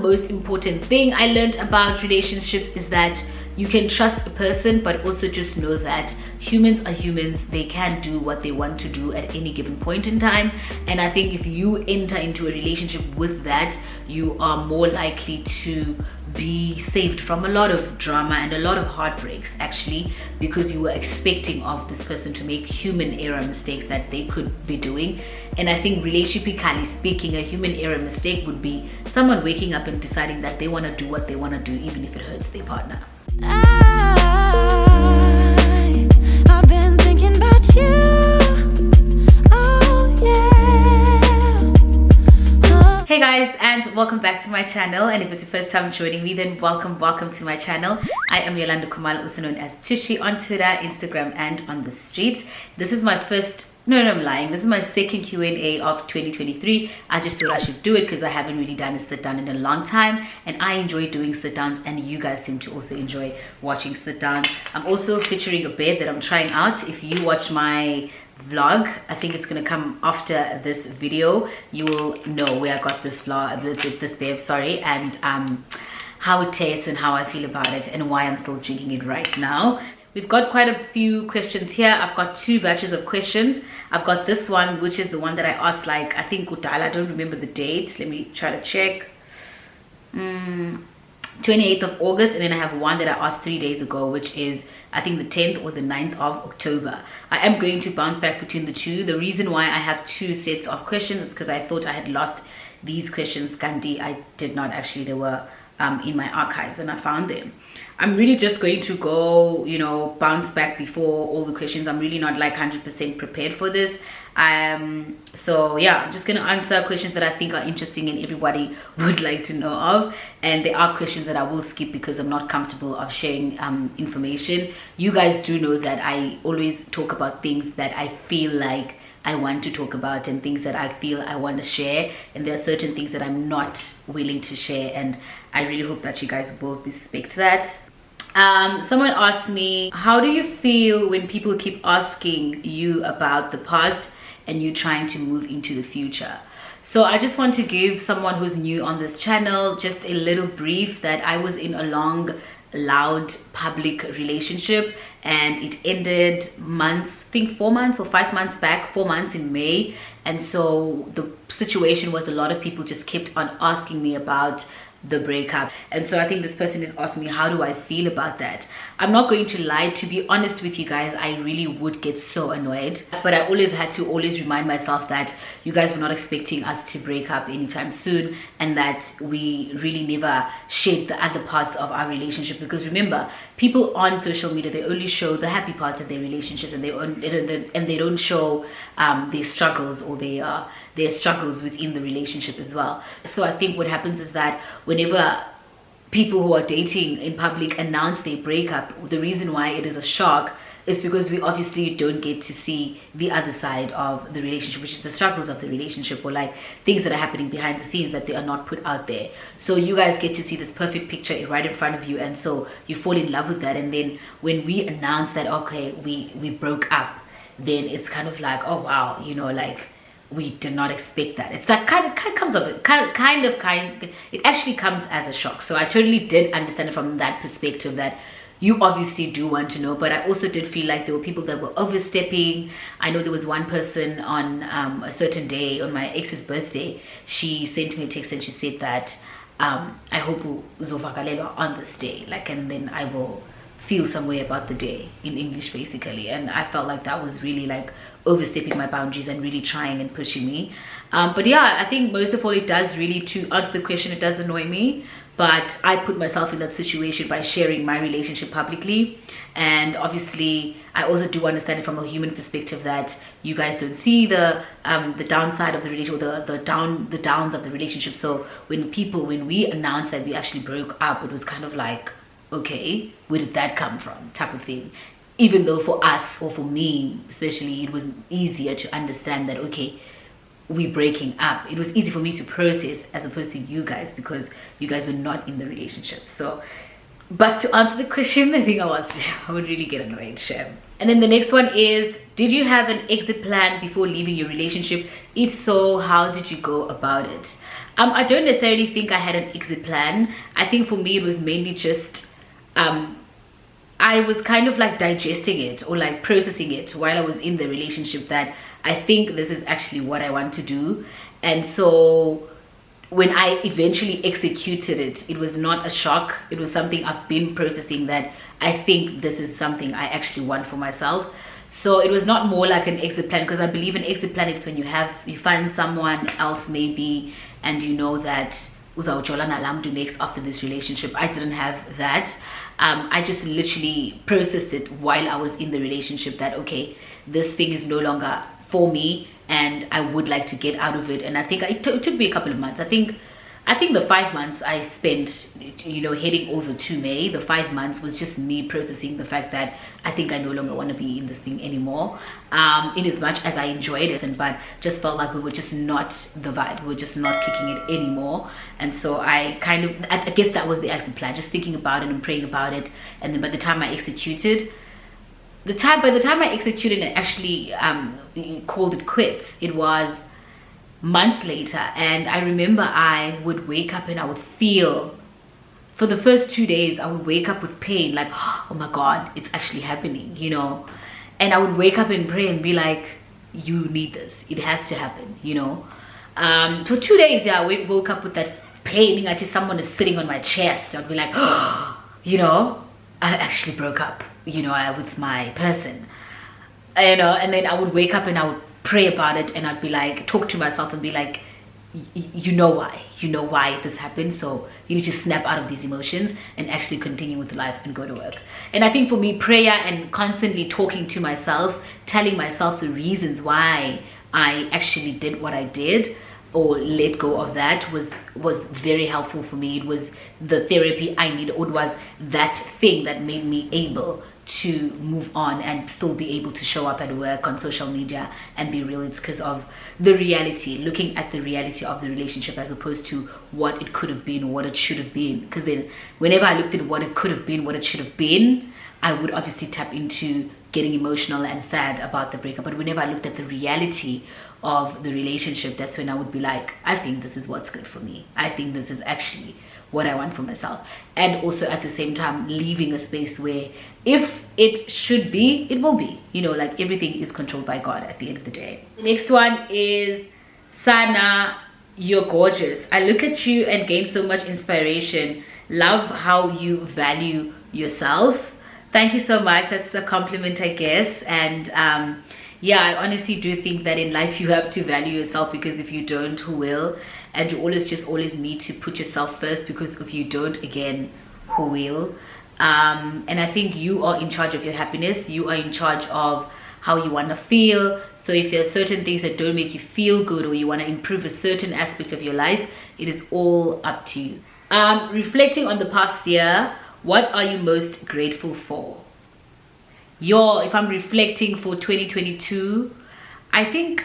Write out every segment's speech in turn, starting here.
Most important thing I learned about relationships is that you can trust a person, but also just know that humans are humans. They can do what they want to do at any given point in time. And I think if you enter into a relationship with that, you are more likely to be saved from a lot of drama and a lot of heartbreaks, actually, because you were expecting of this person to make human error mistakes that they could be doing. And I think relationshipically speaking, a human error mistake would be someone waking up and deciding that they want to do what they want to do, even if it hurts their partner. I've been thinking about you. Oh, yeah. Hey guys, and welcome back to my channel. And if it's your first time joining me, then welcome to my channel. I am Yolanda Kumalo, also known as Tushy, on Twitter, Instagram, and on the streets. This is my first I'm lying. This is my second Q&A of 2023. I just thought I should do it because I haven't really done a sit down in a long time, and I enjoy doing sit downs, and you guys seem to also enjoy watching sit down. I'm also featuring a bev that I'm trying out. If you watch my vlog, I think it's gonna come after this video, you will know where I got this this bev, sorry, and how it tastes and how I feel about it and why I'm still drinking it right now. We've got quite a few questions here. I've got two batches of questions. I've got this one, which is the one that I asked, like, I think Udala, I don't remember the date. Let me try to check. 28th of August. And then I have one that I asked 3 days ago, which is, I think, the 10th or the 9th of October. I am going to bounce back between the two. The reason why I have two sets of questions is because I thought I had lost these questions. Gandhi, I did not actually. They were in my archives and I found them. I'm really just going to go, bounce back before all the questions. I'm really not like 100% prepared for this. So yeah, I'm just going to answer questions that I think are interesting and everybody would like to know of. And there are questions that I will skip because I'm not comfortable of sharing information. You guys do know that I always talk about things that I feel like I want to talk about and things that I feel I want to share, and there are certain things that I'm not willing to share, and I really hope that you guys will respect that. Someone asked me, how do you feel when people keep asking you about the past and you trying to move into the future? So I just want to give someone who's new on this channel just a little brief that I was in a long, loud public relationship, and it ended months, I think 4 months or 5 months back, 4 months in May. And so the situation was a lot of people just kept on asking me about the breakup. And so I think this person is asking me, how do I feel about that? I'm not going to lie, to be honest with you guys, I really would get so annoyed, but I always had to remind myself that you guys were not expecting us to break up anytime soon, and that we really never shared the other parts of our relationship. Because remember, people on social media, they only show the happy parts of their relationships, and they don't show their struggles or their struggles within the relationship as well. So I think what happens is that whenever people who are dating in public announce their breakup, the reason why it is a shock is because we obviously don't get to see the other side of the relationship, which is the struggles of the relationship, or like things that are happening behind the scenes that they are not put out there. So you guys get to see this perfect picture right in front of you, and so you fall in love with that. And then when we announce that, okay, we broke up, then it's kind of like, oh wow, like, we did not expect that. It's like kind of comes of it, it actually comes as a shock. So I totally did understand it from that perspective, that you obviously do want to know, but I also did feel like there were people that were overstepping. I know there was one person on a certain day, on my ex's birthday, she sent me a text and she said that I hope uzovakalelwa on this day, like, and then I will feel some way about the day, in English basically. And I felt like that was really like overstepping my boundaries and really trying and pushing me. But yeah, I think most of all, it does really, to answer the question, it does annoy me, but I put myself in that situation by sharing my relationship publicly. And obviously I also do understand it from a human perspective that you guys don't see the downside of the relationship, or the downs of the relationship. So when we announced that we actually broke up, it was kind of like, okay, where did that come from, type of thing. Even though for us, or for me especially, it was easier to understand that, okay, we're breaking up. It was easy for me to process as opposed to you guys, because you guys were not in the relationship. So But to answer the question, I think I would really get annoyed, Shem. And then the next one is, did you have an exit plan before leaving your relationship? If so, how did you go about it? I don't necessarily think I had an exit plan. I think for me, it was mainly just, I was kind of like digesting it or like processing it while I was in the relationship, that I think this is actually what I want to do. And so when I eventually executed it, it was not a shock. It was something I've been processing, that I think this is something I actually want for myself. So it was not more like an exit plan, because I believe an exit plan is when you find someone else maybe, and you know that uzawujola nalamdu next after this relationship. I didn't have that. I just literally processed it while I was in the relationship, that okay, this thing is no longer for me and I would like to get out of it. And I think it took me a couple of months. I think the 5 months I spent, heading over to May, the 5 months was just me processing the fact that I think I no longer want to be in this thing anymore. In as much as I enjoyed it, but just felt like we were just not the vibe. We were just not kicking it anymore. And so I guess that was the exit plan, just thinking about it and praying about it. And then by the time I executed, and actually called it quits, it was months later. And I remember I would wake up and I would feel, for the first 2 days, I would wake up with pain, like, oh my God, it's actually happening, And I would wake up and pray and be like, you need this, it has to happen, For 2 days, I woke up with that pain, I just, someone is sitting on my chest. I'd be like, I actually broke up, with my person, and then I would wake up and I would pray about it, and I'd be like, talk to myself and be like, you know why this happened, so you need to snap out of these emotions and actually continue with life and go to work. And I think for me, prayer and constantly talking to myself, telling myself the reasons why I actually did what I did or let go of that was very helpful for me. It was the therapy I needed, or it was that thing that made me able to move on and still be able to show up at work, on social media, and be real. It's because of the reality, looking at the reality of the relationship as opposed to what it could have been or what it should have been. Because then whenever I looked at what it could have been, what it should have been, I would obviously tap into getting emotional and sad about the breakup. But whenever I looked at the reality of the relationship, that's when I would be like, I think this is what's good for me. I think this is actually what I want for myself. And also at the same time, leaving a space where if it should be, it will be. Like everything is controlled by God at the end of the day. The next one is, Sana, you're gorgeous. I look at you and gain so much inspiration. Love how you value yourself. Thank you so much. That's a compliment, I guess. And I honestly do think that in life you have to value yourself, because if you don't, who will? And you always need to put yourself first, because if you don't, again, who will? And I think you are in charge of your happiness. You are in charge of how you want to feel. So if there are certain things that don't make you feel good, or you want to improve a certain aspect of your life, it is all up to you. Reflecting on the past year, what are you most grateful for? If I'm reflecting for 2022, I think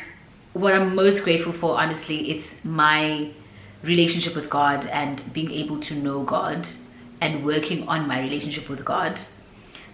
what I'm most grateful for, honestly, it's my relationship with God and being able to know God and working on my relationship with God,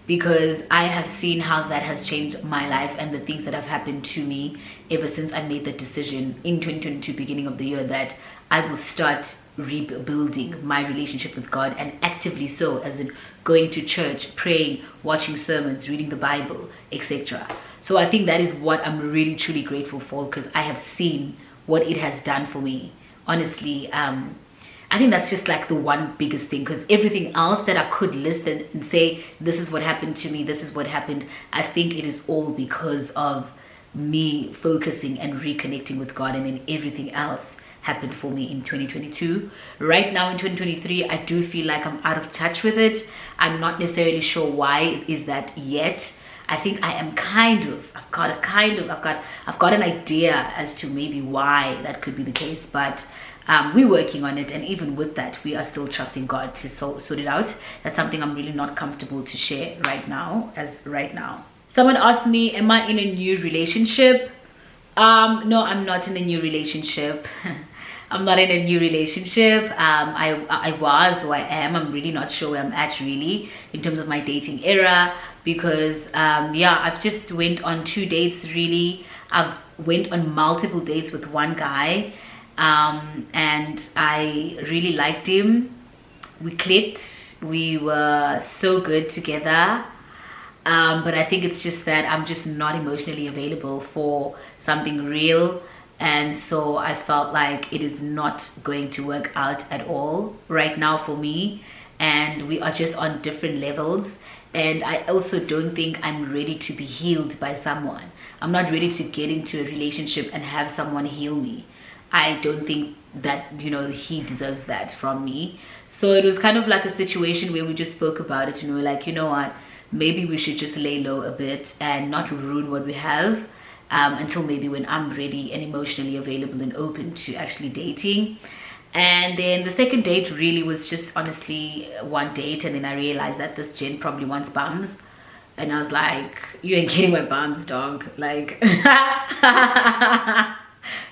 because I have seen how that has changed my life and the things that have happened to me ever since I made the decision in 2022, beginning of the year, that I will start rebuilding my relationship with God, and actively so, as in going to church, praying, watching sermons, reading the Bible, etc. So I think that is what I'm really truly grateful for, because I have seen what it has done for me. Honestly, I think that's just like the one biggest thing, because everything else that I could list and say, this is what happened to me, this is what happened, I think it is all because of me focusing and reconnecting with God, and then everything else happened for me in 2022. Right now in 2023, I do feel like I'm out of touch with it. I'm not necessarily sure why it is that yet. I think I am I've got an idea as to maybe why that could be the case, but we're working on it, and even with that, we are still trusting God to sort it out. That's something I'm really not comfortable to share right now. Someone asked me, am I in a new relationship? No, I'm not in a new relationship. I'm not in a new relationship. I was or I am. I'm really not sure where I'm at really in terms of my dating era, because yeah, I've just went on 2 dates really. I've went on multiple dates with one guy, and I really liked him. We clicked. We were so good together. But I think it's just that I'm just not emotionally available for something real. And so I felt like it is not going to work out at all right now for me. And we are just on different levels. And I also don't think I'm ready to be healed by someone. I'm not ready to get into a relationship and have someone heal me. I don't think that, you know, he deserves that from me. So it was kind of like a situation where we just spoke about it and we were like, you know what, maybe we should just lay low a bit and not ruin what we have, until maybe when I'm ready and emotionally available and open to actually dating. And then the second date really was just honestly one date, and then I realized that this gent probably wants bums. And I was like, you ain't getting my bums, dog. Like,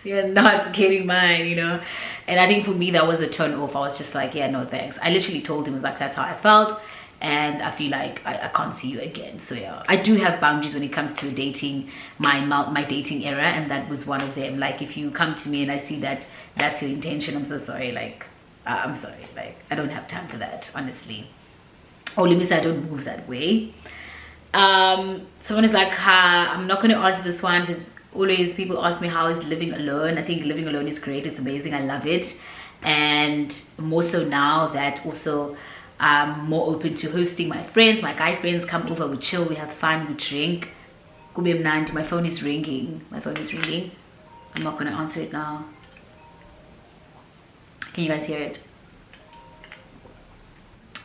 you're not getting mine, you know. And I think for me that was a turn off. I was just like, yeah, no thanks. I literally told him, it was like, that's how I felt, and I feel like I can't see you again. So yeah, I do have boundaries when it comes to dating, my dating era, and that was one of them. Like, if you come to me and I see that that's your intention, I'm so sorry. Like, I'm sorry. Like, I don't have time for that, honestly. Or let me say, I don't move that way. Someone is like, I'm not going to answer this one because always people ask me, how is living alone? I think living alone is great. It's amazing. I love it. And more so now that also I'm more open to hosting my friends, my guy friends come over, we chill, we have fun, we drink. My phone is ringing. I'm not going to answer it now. Can you guys hear it?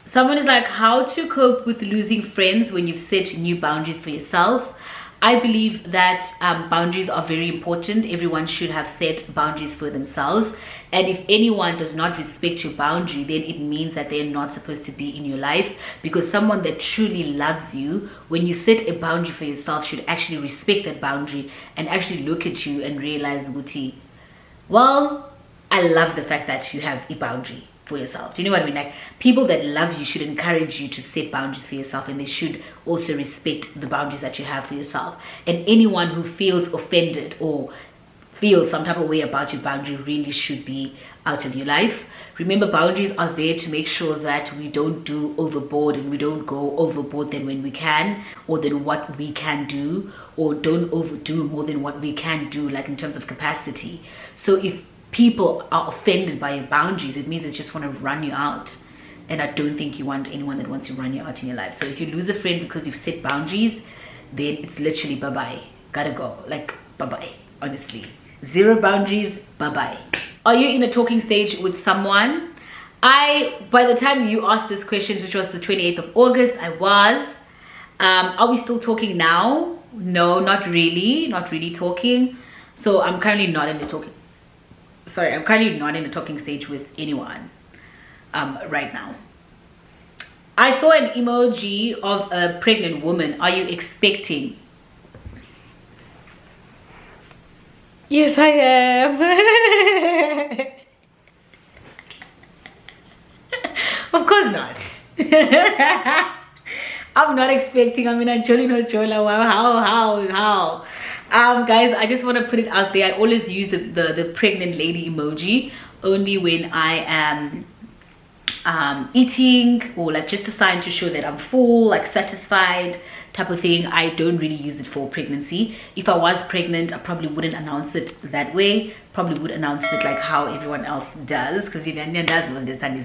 Someone is like, how to cope with losing friends when you've set new boundaries for yourself? I believe that boundaries are very important. Everyone should have set boundaries for themselves. And if anyone does not respect your boundary, then it means that they're not supposed to be in your life. Because someone that truly loves you, when you set a boundary for yourself, should actually respect that boundary and actually look at you and realize, Wuti, well, I love the fact that you have a boundary for yourself. Do you know what I mean? Like, people that love you should encourage you to set boundaries for yourself, and they should also respect the boundaries that you have for yourself. And anyone who feels offended or feels some type of way about your boundary really should be out of your life. Remember, boundaries are there to make sure that we don't do overboard, and we don't go overboard than when we can, or than what we can do, or don't overdo more than what we can do, like in terms of capacity. So if people are offended by your boundaries, it means they just want to run you out. And I don't think you want anyone that wants to run you out in your life. So if you lose a friend because you've set boundaries, then it's literally bye-bye. Gotta go. Like, bye-bye. Honestly. Zero boundaries, bye-bye. Are you in a talking stage with someone? By the time you asked these questions, which was the 28th of August, I was. Are we still talking now? No, not really. Not really talking. So I'm currently not in the talking. Sorry, I'm currently not in a talking stage with anyone right now. I saw an emoji of a pregnant woman. Are you expecting? Yes, I am. Of course not. I'm not expecting. I'm in a jolly no jola. Wow, how? Guys, I just want to put it out there. I always use the pregnant lady emoji only when I am eating, or like just a sign to show that I'm full, like satisfied type of thing. I don't really use it for pregnancy. If I was pregnant, I probably wouldn't announce it that way. Probably would announce it like how everyone else does, because you know, does most of the time.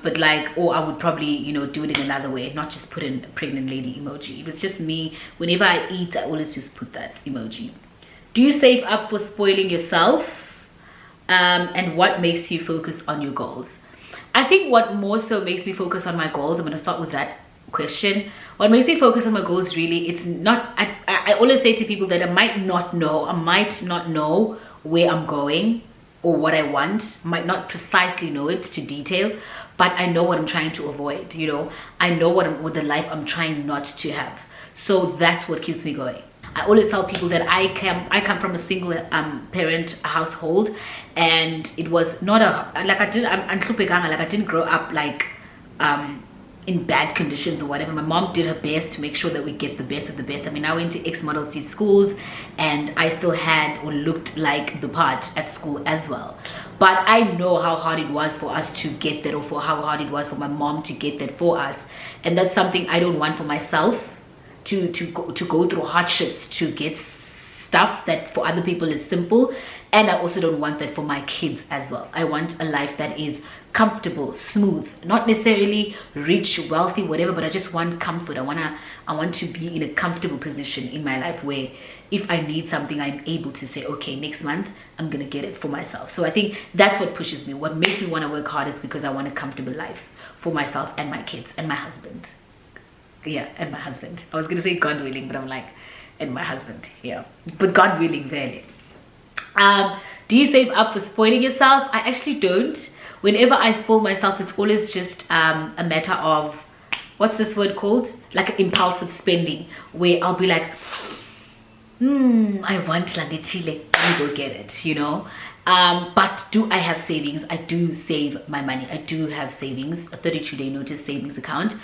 But like, or I would probably, you know, do it in another way, not just put in a pregnant lady emoji. It was just me. Whenever I eat, I always just put that emoji. Do you save up for spoiling yourself? And what makes you focus on your goals? I think what more so makes me focus on my goals, I'm going to start with that question. What makes me focus on my goals really, it's not, I always say to people that I might not know where I'm going or what I want, might not precisely know it to detail, but I know what I'm trying to avoid. You know, I know what the life I'm trying not to have. So that's what keeps me going. I always tell people that I come from a single parent household, and it was not like I didn't grow up like in bad conditions or whatever. My mom did her best to make sure that we get the best of the best. I mean, I went to ex-model C schools, and I still had or looked like the part at school as well. But I know how hard it was for us to get that, or for how hard it was for my mom to get that for us. And that's something I don't want for myself, to go through hardships to get stuff that for other people is simple. And I also don't want that for my kids as well. I want a life that is comfortable, smooth, not necessarily rich, wealthy, whatever, but I just want comfort. I want to be in a comfortable position in my life where if I need something, I'm able to say, okay, next month I'm gonna get it for myself. So I think that's what pushes me. What makes me want to work hard is because I want a comfortable life for myself and my kids and my husband. Yeah, and my husband. I was gonna say God willing, but I'm like, and my husband. Yeah, but God willing, really. Do you save up for spoiling yourself? I actually don't. Whenever I spoil myself, it's always just a matter of, what's this word called? Like impulsive spending, where I'll be like, I want Landetile, let me go get it, you know. But do I have savings? I do save my money. I do have savings, a 32-day notice savings account.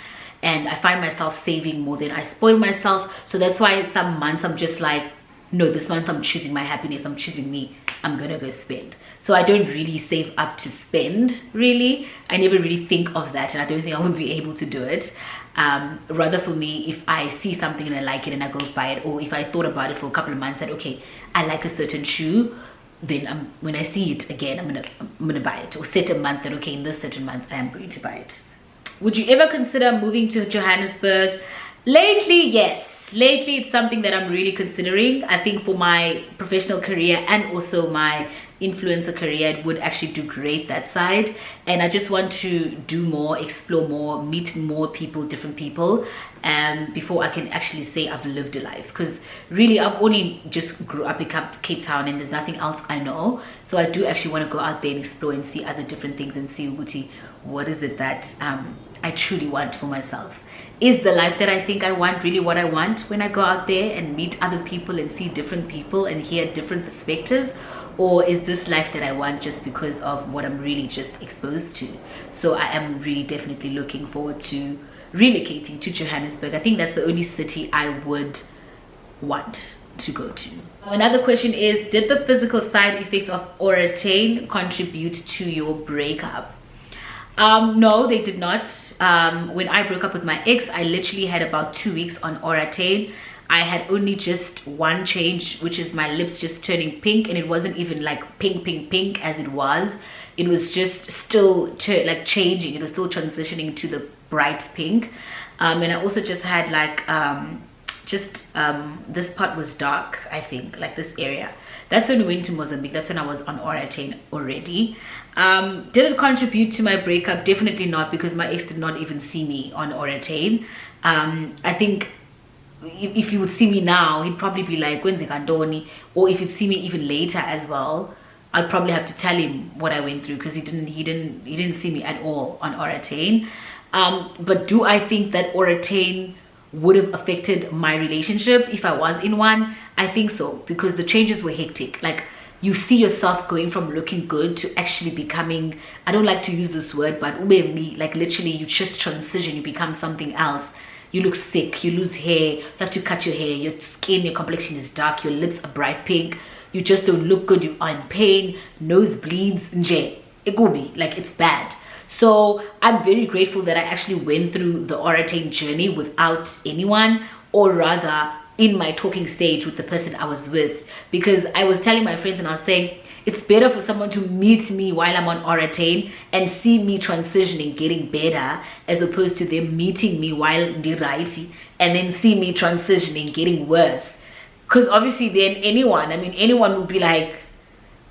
And I find myself saving more than I spoil myself. So that's why some months I'm just like, no, this month I'm choosing my happiness. I'm choosing me. I'm gonna go spend. So I don't really save up to spend, really. I never really think of that, and I don't think I would be able to do it. Rather for me, if I see something and I like it and I go buy it, or if I thought about it for a couple of months that, okay, I like a certain shoe, then when I see it again, I'm gonna buy it. Or set a month that, okay, in this certain month I am going to buy it. Would you ever consider moving to Johannesburg? Lately, yes. Lately, it's something that I'm really considering. I think for my professional career and also my influencer career, it would actually do great that side. And I just want to do more, explore more, meet more people, different people, before I can actually say I've lived a life. Because really, I've only just grew up in Cape Town, and there's nothing else I know. So I do actually want to go out there and explore and see other different things and see what is it that I truly want for myself. Is the life that I think I want really what I want when I go out there and meet other people and see different people and hear different perspectives? Or is this life that I want just because of what I'm really just exposed to? So I am really definitely looking forward to relocating to Johannesburg. I think that's the only city I would want to go to. Another question is, did the physical side effects of Oran contribute to your breakup? No, they did not. When I broke up with my ex, I literally had about 2 weeks on Oran. I had only just one change, which is my lips just turning pink, and it wasn't even like pink as it was. It was just still like changing. It was still transitioning to the bright pink. And I also just had like this part was dark, I think, like this area. That's when we went to Mozambique. That's when I was on Oran already. Did it contribute to my breakup? Definitely not, because my ex did not even see me on Oran. I think if he would see me now, he'd probably be like, "Kwenze kantoni?" Or if he'd see me even later as well, I'd probably have to tell him what I went through, because he didn't see me at all on Oran. But do I think that Oran would have affected my relationship if I was in one? I think so, because the changes were hectic. Like, you see yourself going from looking good to actually becoming, I don't like to use this word, but like literally you just transition, you become something else. You look sick, you lose hair, you have to cut your hair, your skin, your complexion is dark, your lips are bright pink, you just don't look good, you are in pain, nose bleeds, nje, igubi, like it's bad. So I'm very grateful that I actually went through the Oran journey without anyone, or rather in my talking stage with the person I was with, because I was telling my friends and I was saying, it's better for someone to meet me while I'm on Oran and see me transitioning, getting better, as opposed to them meeting me while ndiraiti and then see me transitioning, getting worse. Because obviously then anyone would be like,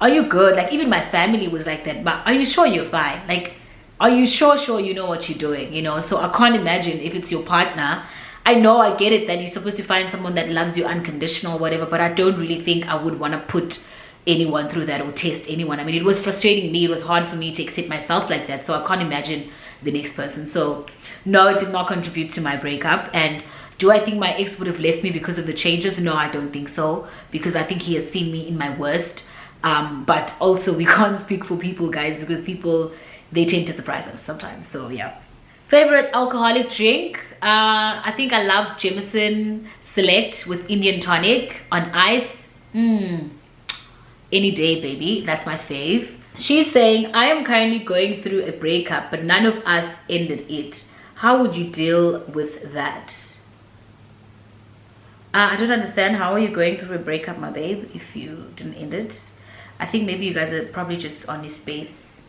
are you good? Like, even my family was like that, but are you sure you're fine? Like, are you sure you know what you're doing, you know? So I can't imagine if it's your partner. I know, I get it that you're supposed to find someone that loves you unconditional or whatever, but I don't really think I would want to put anyone through that or test anyone. I mean, it was frustrating me. It was hard for me to accept myself like that. So I can't imagine the next person. So no, it did not contribute to my breakup. And Do I think my ex would have left me because of the changes? No, I don't think so, because I think he has seen me in my worst. But also we can't speak for people, guys, because people, they tend to surprise us sometimes. So yeah. Favorite alcoholic drink? I think I love Jameson Select with Indian tonic on ice. Any day, baby. That's my fave. She's saying, I am currently going through a breakup, but none of us ended it. How would you deal with that? I don't understand. How are you going through a breakup, my babe, if you didn't end it? I think maybe you guys are probably just on his space.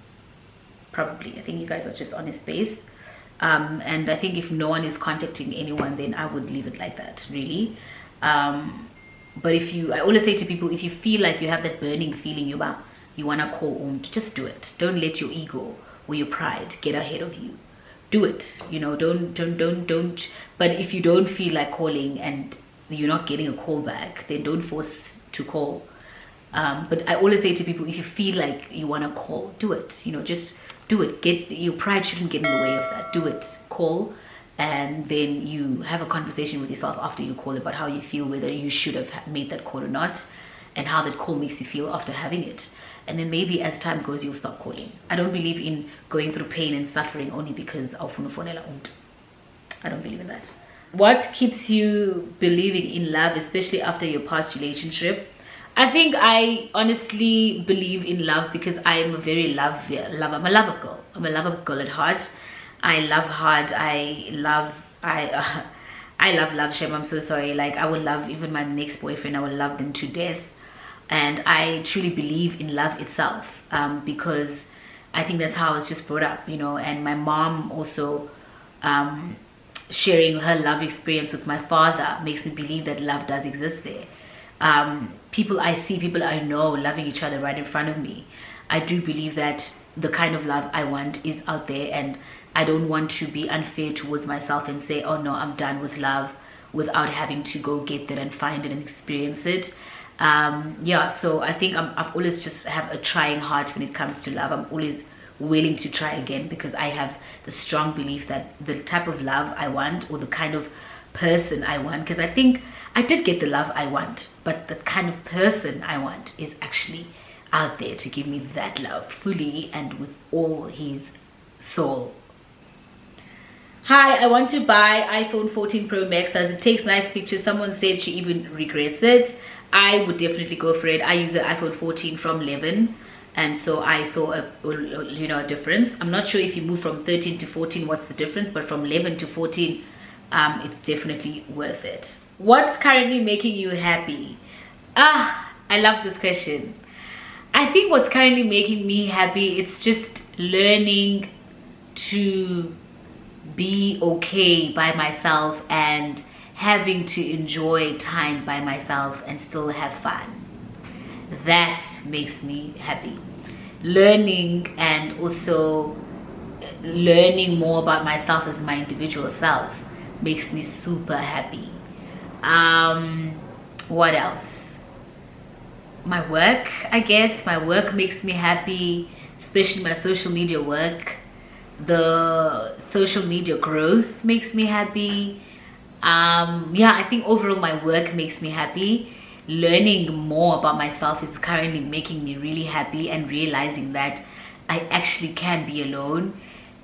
Probably. I think you guys are just on his space. And I think if no one is contacting anyone, then I would leave it like that, really. But I always say to people, if you feel like you have that burning feeling you want to call, just do it. Don't let your ego or your pride get ahead of you. Do it. You know, don't. But if you don't feel like calling and you're not getting a call back, then don't force to call. But I always say to people, if you feel like you want to call, do it. You know, just do it. Your pride shouldn't get in the way of that. Do it. Call. And then you have a conversation with yourself after you call about how you feel, whether you should have made that call or not, and how that call makes you feel after having it. And then maybe as time goes, you'll stop calling. I don't believe in going through pain and suffering only because of unofonela umuntu. I don't believe in that. What keeps you believing in love, especially after your past relationship? I think I honestly believe in love because I am a very lover. I'm a lover girl. I'm a lover girl at heart. I love hard. I love Shem. I'm so sorry. Like, I would love even my next boyfriend. I would love them to death. And I truly believe in love itself, because I think that's how I was just brought up, you know. And my mom also sharing her love experience with my father makes me believe that love does exist there. People I see, people I know loving each other right in front of me. I do believe that the kind of love I want is out there, and I don't want to be unfair towards myself and say, oh no, I'm done with love, without having to go get there and find it and experience it. Yeah, so I think I've always just have a trying heart when it comes to love. I'm always willing to try again, because I have the strong belief that the type of love I want, or the kind of person I want, because I think I did get the love I want, but the kind of person I want is actually out there to give me that love fully and with all his soul. Hi, I want to buy iPhone 14 Pro Max. Does it take nice pictures? Someone said she even regrets it. I would definitely go for it. I use the iPhone 14 from 11, and so I saw a difference. I'm not sure if you move from 13 to 14 what's the difference, but from 11 to 14 it's definitely worth it. What's currently making you happy? I love this question. I think what's currently making me happy, it's just learning to be okay by myself and having to enjoy time by myself and still have fun. That makes me happy. Learning, and also learning more about myself as my individual self, makes me super happy. What else? My work, I guess. My work makes me happy, especially my social media work. The social media growth makes me happy. Yeah, I think overall my work makes me happy. Learning more about myself is currently making me really happy, and realizing that I actually can be alone,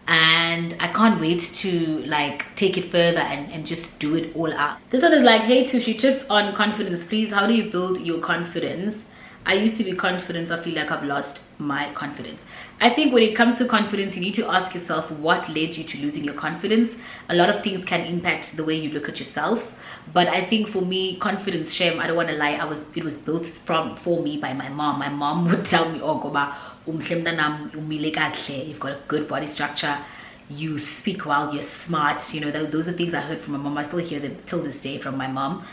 and I can't wait to like take it further and just do it all out. This one is like, hey Tushi, tips on confidence please. How do you build your confidence? I used to be confident. I feel like I've lost my confidence. I think when it comes to confidence, you need to ask yourself what led you to losing your confidence. A lot of things can impact the way you look at yourself, but I think for me, confidence, shame, I don't want to lie, it was built for me by my mom. My mom would tell me, oh Goba, you've got a good body structure, you speak well, you're smart. You know, those are things I heard from my mom. I still hear them till this day from my mom.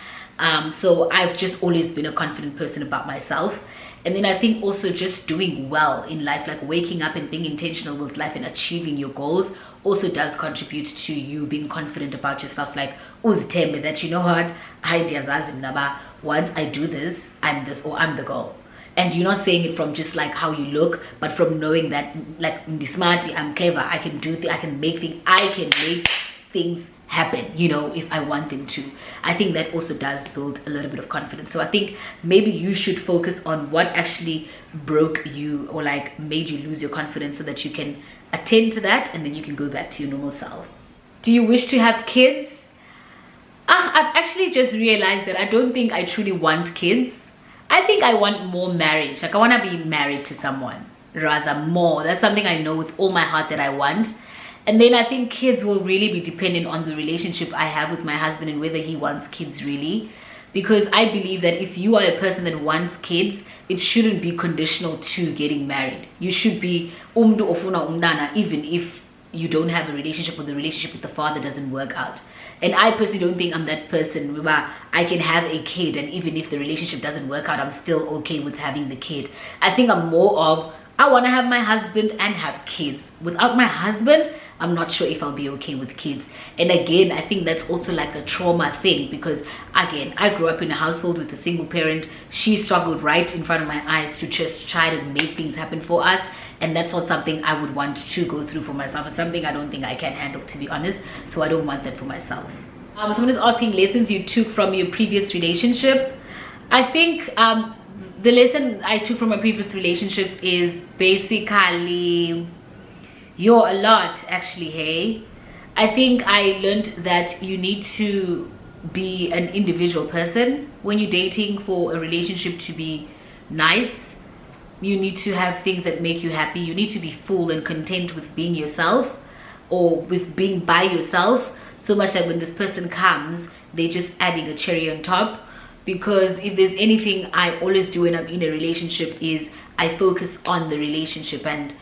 So I've just always been a confident person about myself. And then I think also just doing well in life, like waking up and being intentional with life and achieving your goals, also does contribute to you being confident about yourself. Like, uzithembe that, you know what, once I do this, I'm this, or I'm the girl. And you're not saying it from just like how you look, but from knowing that, like, I'm smart, I'm clever, I can do things, I can make things happen, you know, if I want them to. I think that also does build a little bit of confidence. So I think maybe you should focus on what actually broke you or like made you lose your confidence so that you can attend to that and then you can go back to your normal self. Do you wish to have kids? I've actually just realized that I don't think I truly want kids. I think I want more marriage. Like I want to be married to someone rather more. That's something I know with all my heart that I want. And then I think kids will really be dependent on the relationship I have with my husband and whether he wants kids really. Because I believe that if you are a person that wants kids, it shouldn't be conditional to getting married. You should be umdu ofuna umdana even if you don't have a relationship or the relationship with the father doesn't work out. And I personally don't think I'm that person where I can have a kid and even if the relationship doesn't work out, I'm still okay with having the kid. I think I'm more of, I want to have my husband and have kids. Without my husband, I'm not sure if I'll be okay with kids. And again, I think that's also like a trauma thing because again, I grew up in a household with a single parent. She struggled right in front of my eyes to just try to make things happen for us. And that's not something I would want to go through for myself. It's something I don't think I can handle, to be honest. So I don't want that for myself. Someone is asking lessons you took from your previous relationship. I think the lesson I took from my previous relationships is basically, you're a lot actually, hey. I think I learned that you need to be an individual person when you're dating for a relationship to be nice. You need to have things that make you happy. You need to be full and content with being yourself or with being by yourself, so much that when this person comes, they're just adding a cherry on top. Because if there's anything I always do when I'm in a relationship is I focus on the relationship and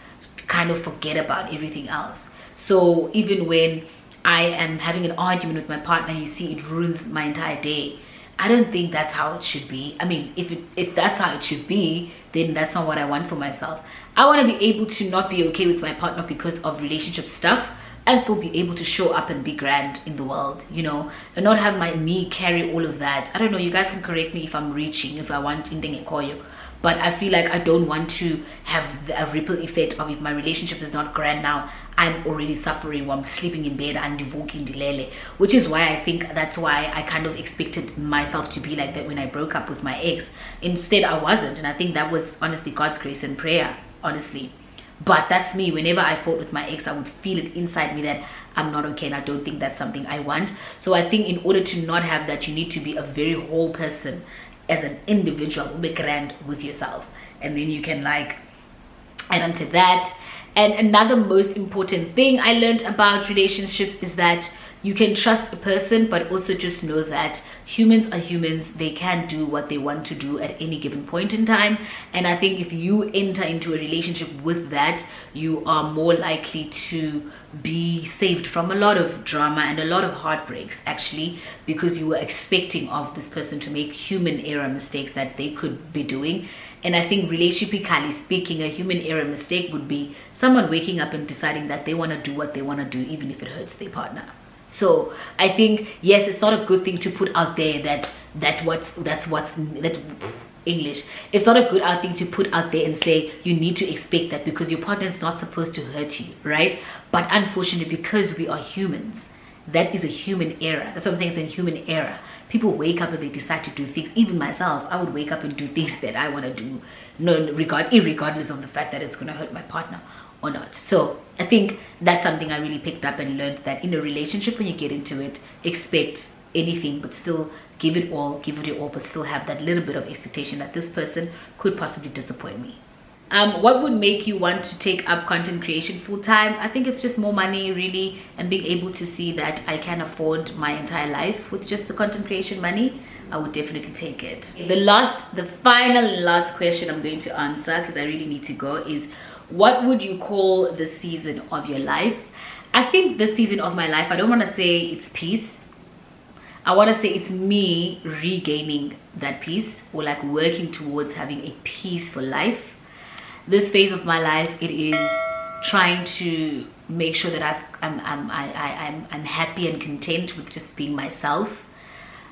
kind of forget about everything else. So even when I am having an argument with my partner, you see it ruins my entire day. I don't think that's how it should be. I mean, if that's how it should be, then that's not what I want for myself. I want to be able to not be okay with my partner because of relationship stuff and still be able to show up and be grand in the world, you know, and not have me carry all of that. I don't know, you guys can correct me if I'm reaching, if I want indenge koyo. But I feel like I don't want to have a ripple effect of if my relationship is not grand now, I'm already suffering while I'm sleeping in bed and devoking dilele, which is why I think that's why I kind of expected myself to be like that when I broke up with my ex. Instead, I wasn't. And I think that was honestly God's grace and prayer, honestly. But that's me. Whenever I fought with my ex, I would feel it inside me that I'm not okay and I don't think that's something I want. So I think in order to not have that, you need to be a very whole person as an individual, be grand with yourself. And then you can like add on to that. And another most important thing I learned about relationships is that you can trust a person, but also just know that humans are humans. They can do what they want to do at any given point in time. And I think if you enter into a relationship with that, you are more likely to be saved from a lot of drama and a lot of heartbreaks, actually, because you were expecting of this person to make human error mistakes that they could be doing. And I think relationshipically speaking, a human error mistake would be someone waking up and deciding that they want to do what they want to do, even if it hurts their partner. So I think, yes, it's not a good thing to put out there that English. It's not a good thing to put out there and say you need to expect that because your partner is not supposed to hurt you, right? But unfortunately, because we are humans, that is a human error. That's what I'm saying, it's a human error. People wake up and they decide to do things. Even myself, I would wake up and do things that I want to do, irregardless of the fact that it's going to hurt my partner or not. So I think that's something I really picked up and learned, that in a relationship, when you get into it, expect anything, but still give it all, but still have that little bit of expectation that this person could possibly disappoint me. What would make you want to take up content creation full time? I think it's just more money, really, and being able to see that I can afford my entire life with just the content creation money. I would definitely take it. The final last question I'm going to answer, because I really need to go, is what would you call the season of your life? I think this season of my life, I don't want to say it's peace. I want to say it's me regaining that peace, or like working towards having a peaceful life. This phase of my life, it is trying to make sure that I'm happy and content with just being myself.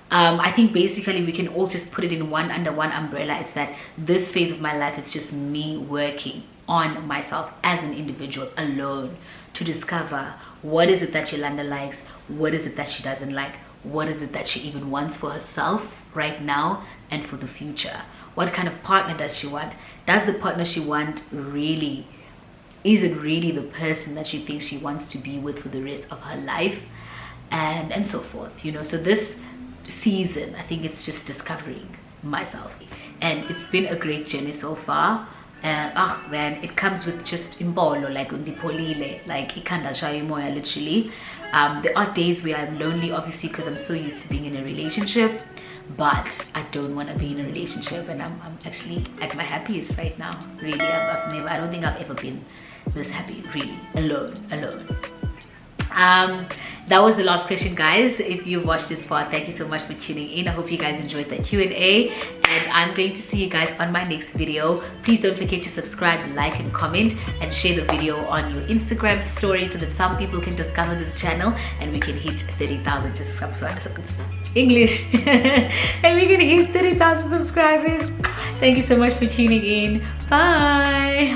I think basically we can all just put it in under one umbrella. It's that this phase of my life is just me working on myself as an individual alone to discover what is it that Yolanda likes, what is it that she doesn't like, what is it that she even wants for herself right now and for the future. What kind of partner does she want? Does the partner she wants really, is it really the person that she thinks she wants to be with for the rest of her life? And so forth, you know. So this season, I think it's just discovering myself, and it's been a great journey so far. Man, it comes with just imbolo, like undipolile, like ikanda moya, literally. There are days where I'm lonely, obviously, because I'm so used to being in a relationship, but I don't want to be in a relationship, and I'm actually at my happiest right now. Really, I don't think I've ever been this happy, really, alone. That was the last question, guys. If you watched this far, thank you so much for tuning in. I hope you guys enjoyed the Q&A, and I'm going to see you guys on my next video. Please don't forget to subscribe, like, and comment, and share the video on your Instagram story so that some people can discover this channel and we can hit 30,000 subscribers. English. And we can hit 30,000 subscribers. Thank you so much for tuning in. Bye.